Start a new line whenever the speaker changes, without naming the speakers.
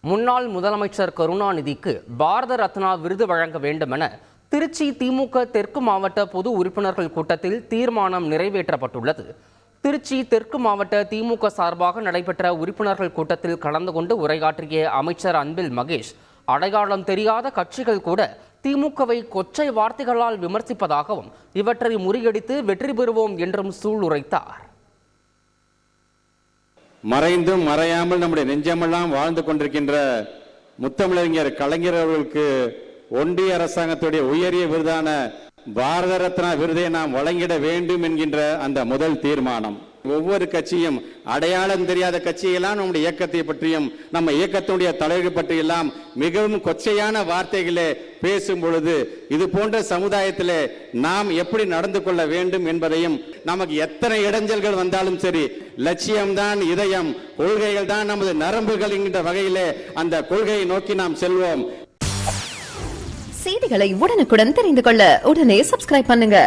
முன்னாள் முதலமைச்சர் கருணாநிதிக்கு பாரத ரத்னா விருது வழங்க வேண்டுமென திருச்சி திமுக தெற்கு மாவட்ட பொது உறுப்பினர்கள் கூட்டத்தில் தீர்மானம் நிறைவேற்றப்பட்டுள்ளது. திருச்சி தெற்கு மாவட்ட திமுக சார்பாக நடைபெற்ற உறுப்பினர்கள் கூட்டத்தில் கலந்து கொண்டு உரையாற்றிய அமைச்சர் அன்பில் மகேஷ், அடையாளம் தெரியாத கட்சிகள் கூட திமுகவை கொச்சை வார்த்தைகளால் விமர்சிப்பதாகவும் இவற்றை முறியடித்து வெற்றி பெறுவோம் என்றும் சூளுரைத்தார்.
மறைந்தும் மறையாமல் நம்முடைய நெஞ்சமெல்லாம் வாழ்ந்து கொண்டிருக்கின்ற முத்தமிழறிஞர் கலைஞர் அவர்களுக்கு ஒன்றிய அரசாங்கத்துடைய உயரிய விருதான பாரத ரத்னா விருதை நாம் வழங்கிட வேண்டும் என்கின்ற அந்த முதல் தீர்மானம். ஒவ்வொரு கட்சியும் அடையாளம் தெரியாத கட்சியெல்லாம் நம்முடைய இயக்கத்தை பற்றியும் நம்ம இயக்கத்துடைய தலைவர் பற்றியெல்லாம் மிகவும் கொச்சையான வார்த்தைகளே பேசும் பொழுது இது போன்ற சமுதாயத்திலே நாம் எப்படி நடந்து கொள்ள வேண்டும் என்பதையும், நமக்கு எத்தனை இடைஞ்சல்கள் வந்தாலும் சரி, லட்சியம்தான் இதயம், கொள்கைகள் தான் நமது நரம்புகள் என்கின்ற வகையிலே அந்த கொள்கையை நோக்கி நாம் செல்வோம்.
செய்திகளை உடனுக்குடன் தெரிந்து கொள்ள உடனே சப்ஸ்கிரைப் பண்ணுங்க.